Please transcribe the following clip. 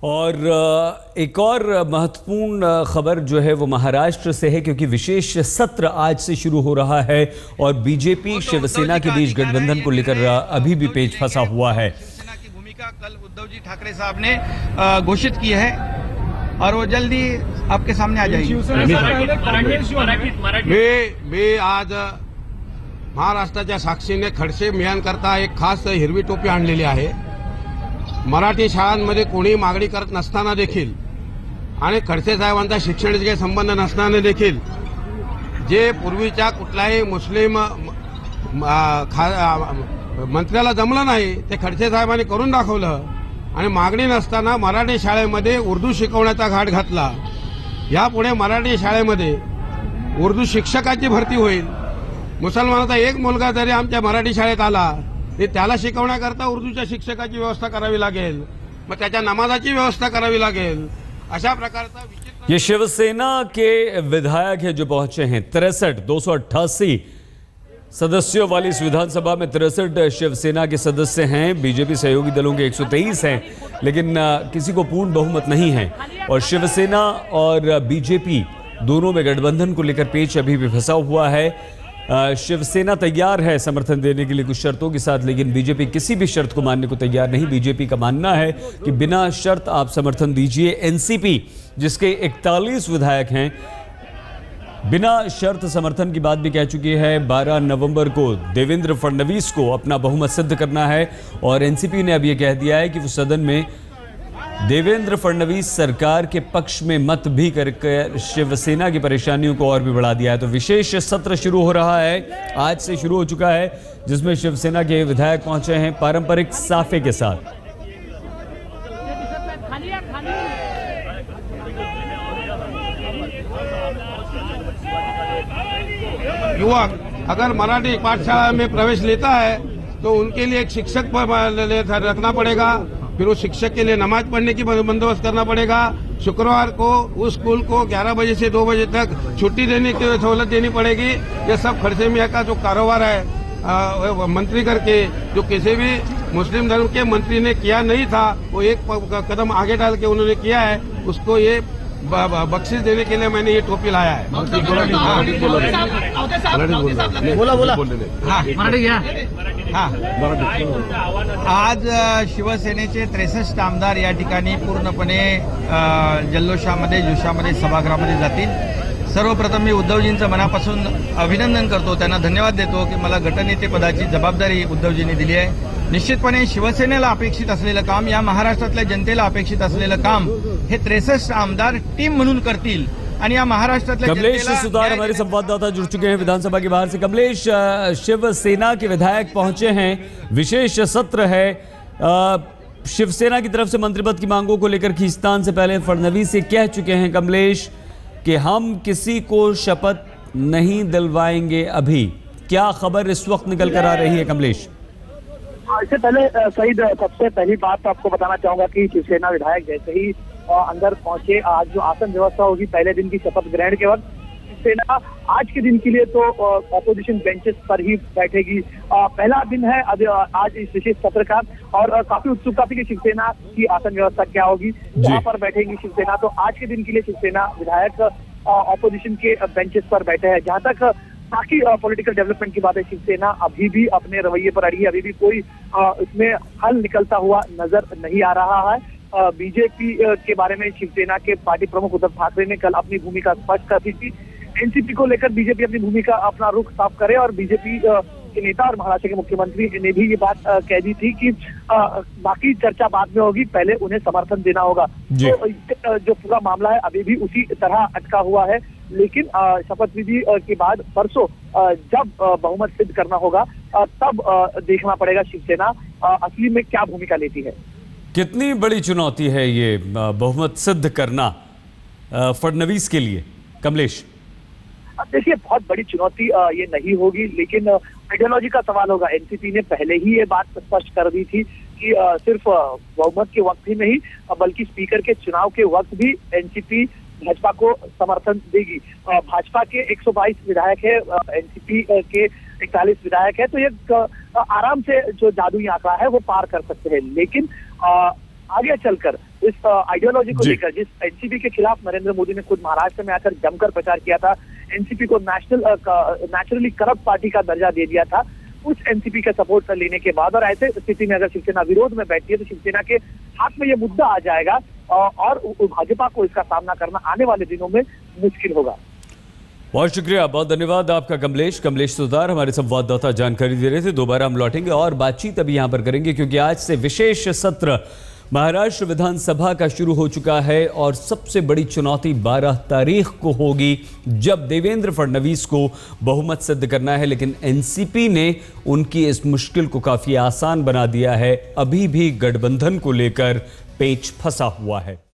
और एक और महत्वपूर्ण खबर जो है वो महाराष्ट्र से है, क्योंकि विशेष सत्र आज से शुरू हो रहा है और बीजेपी शिवसेना के बीच गठबंधन को लेकर अभी भी पेच फंसा हुआ है। शिवसेना की भूमिका कल उद्धव जी ठाकरे साहब ने घोषित की है और वो जल्दी आपके सामने आ जाएगी। मी आज महाराष्ट्राच्या साक्षीने खडसे मिळांकरता एक खास हिरवी टोपी आणलेली आहे। मराठी शाळांमध्ये कोणी मागणी करत नसताना देखील आणि खडसे साहेबांचा शिक्षणाशी काही संबंध नसताना देखील जे पूर्वीच्या कुठल्याही मुस्लिम मंत्र्याला जमलं नाही ते खडसे साहेबांनी करून दाखवलं आणि मागणी नसताना मराठी शाळेमध्ये उर्दू शिकवण्याचा घाट घातला। यापुढे मराठी शाळेमध्ये उर्दू शिक्षकाची भरती होईल। मुसलमानाचा एक मुलगा जरी आमच्या मराठी शाळेत आला त्याला शिकवण्याकरता उर्दूच्या शिक्षकाची व्यवस्था करावी लागेल, मग त्याच्या नमाजाची व्यवस्था करावी लागेल। अशा प्रकारचा ये शिवसेना के विधायक है जो पहुंचे हैं। 288 सदस्यों वाली इस विधानसभा में 63 शिवसेना के सदस्य हैं। बीजेपी सहयोगी दलों के 123 हैं, लेकिन किसी को पूर्ण बहुमत नहीं है और शिवसेना और बीजेपी दोनों में गठबंधन को लेकर पेच अभी भी फंसा हुआ है। शिवसेना तैयार है समर्थन देने के लिए कुछ शर्तों के साथ, लेकिन बीजेपी किसी भी शर्त को मानने को तैयार नहीं। बीजेपी का मानना है कि बिना शर्त आप समर्थन दीजिए। एनसीपी जिसके 41 विधायक हैं बिना शर्त समर्थन की बात भी कह चुकी है। 12 नवंबर को देवेंद्र फडणवीस को अपना बहुमत सिद्ध करना है और एनसीपी ने अब यह कह दिया है कि वो सदन में देवेंद्र फडणवीस सरकार के पक्ष में मत भी करके शिवसेना की परेशानियों को और भी बढ़ा दिया है। तो विशेष सत्र शुरू हो रहा है, आज से शुरू हो चुका है, जिसमें शिवसेना के विधायक पहुंचे हैं पारंपरिक साफे के साथ। युवक अगर मराठी पाठशाला में प्रवेश लेता है तो उनके लिए एक शिक्षक रखना पड़ेगा, फिर उस शिक्षक के लिए नमाज पढ़ने की बंदोबस्त करना पड़ेगा। शुक्रवार को उस स्कूल को 11 बजे से 2 बजे तक छुट्टी देने की सहूलत देनी पड़ेगी। ये सब खड़से मियाँ का जो कारोबार है मंत्री करके, जो किसी भी मुस्लिम धर्म के मंत्री ने किया नहीं था, वो एक कदम आगे डाल के उन्होंने किया है। उसको ये बख्शिश देने के लिए मैंने ये टोपी लाया है। आज शिवसेनेचे 63 आमदार या ठिकाणी पूर्णपणे जल्लोषामध्ये जोशामध्ये सभागृहामध्ये जातील। सर्वप्रथम मी उद्धवजींचं मनापासून अभिनंदन करतो, त्यांना धन्यवाद देतो की मला गटनेते पदाची जबाबदारी उद्धवजींनी दिली आहे। निश्चितपणे शिवसेनेला अपेक्षित असलेलं काम, या महाराष्ट्रातल्या जनतेला अपेक्षित असलेलं काम हे 63 आमदार टीम म्हणून करतील आणि या महाराष्ट्रातल्या कमलेश सुतार हमारे संवाददाता जुड़ चुके हैं विधानसभा के बाहर से। कमलेश, शिवसेना के विधायक पहुंचे हैं, विशेष सत्र है। शिवसेना की तरफ से मंत्रिपद की मांगों को लेकर खींचतान से पहले फडणवीस से कह चुके हैं कमलेश कि हम किसी को शपथ नहीं दिलवाएंगे। अभी क्या खबर इस वक्त निकल कर आ रही है कमलेश? इससे पहले सईद, सबसे पहली बात आपको बताना चाहूंगा कि शिवसेना विधायक जैसे ही अंदर पहुंचे, आज जो आसन व्यवस्था होगी पहले दिन की शपथ ग्रहण के वक्त, शिवसेना आज के दिन के लिए तो ऑपोजिशन बेंचेस पर ही बैठेगी। पहला दिन है आज इस विशेष सत्र का और काफी उत्सुकता थी कि शिवसेना की आसन व्यवस्था क्या होगी, वहां पर बैठेगी शिवसेना। तो आज के दिन के लिए शिवसेना विधायक ऑपोजिशन के बेंचेस पर बैठे हैं। जहां तक बाकी पॉलिटिकल डेवलपमेंट की बात है, शिवसेना अभी भी अपने रवैये पर अड़ी है, अभी भी कोई इसमें हल निकलता हुआ नजर नहीं आ रहा है। बीजेपी के बारे में शिवसेना के पार्टी प्रमुख उद्धव ठाकरे ने कल अपनी भूमिका स्पष्ट कर दी थी। एनसीपी को लेकर बीजेपी अपनी भूमिका, अपना रुख साफ करे और बीजेपी के नेता और महाराष्ट्र के मुख्यमंत्री ने भी ये बात कह दी थी कि बाकी चर्चा बाद में होगी, पहले उन्हें समर्थन देना होगा। तो जो पूरा मामला है अभी भी उसी तरह अटका हुआ है। लेकिन शपथ विधि के बाद परसों जब बहुमत सिद्ध करना होगा तब देखना पड़ेगा शिवसेना असली में क्या भूमिका लेती है। कितनी बड़ी चुनौती है ये बहुमत सिद्ध करना फडणवीस के लिए कमलेश? देखिए, बहुत बड़ी चुनौती ये नहीं होगी, लेकिन आइडियोलॉजी का सवाल होगा। एनसीपी ने पहले ही ये बात स्पष्ट कर दी थी कि सिर्फ बहुमत के वक्त ही नहीं बल्कि स्पीकर के चुनाव के वक्त भी एनसीपी भाजपा को समर्थन देगी। भाजपा के 122 विधायक है, एनसीपी के 41 विधायक है, तो ये आराम से जो जादुई आंकड़ा है वो पार कर सकते हैं। लेकिन आगे चलकर इस आइडियोलॉजी को लेकर, जिस एनसीपी के खिलाफ नरेंद्र मोदी ने खुद महाराष्ट्र में आकर जमकर प्रचार किया था, एनसीपी को नेचुरली करप्ट पार्टी का दर्जा दे दिया था, उस एनसीपी का सपोर्ट लेने के बाद और ऐसे स्थिति में अगर शिवसेना विरोध में बैठती है तो शिवसेना के हाथ में ये मुद्दा आ जाएगा और भाजपा को इसका सामना करना आने वाले दिनों में मुश्किल होगा। बहुत शुक्रिया, बहुत धन्यवाद आपका कमलेश सुतार, हमारे संवाददाता जानकारी दे रहे थे। दोबारा हम लौटेंगे और बातचीत अभी यहाँ पर करेंगे क्योंकि आज से विशेष सत्र महाराष्ट्र विधानसभा का शुरू हो चुका है और सबसे बड़ी चुनौती 12 तारीख को होगी जब देवेंद्र फडणवीस को बहुमत सिद्ध करना है। लेकिन एनसीपी ने उनकी इस मुश्किल को काफी आसान बना दिया है। अभी भी गठबंधन को लेकर पेच फंसा हुआ है।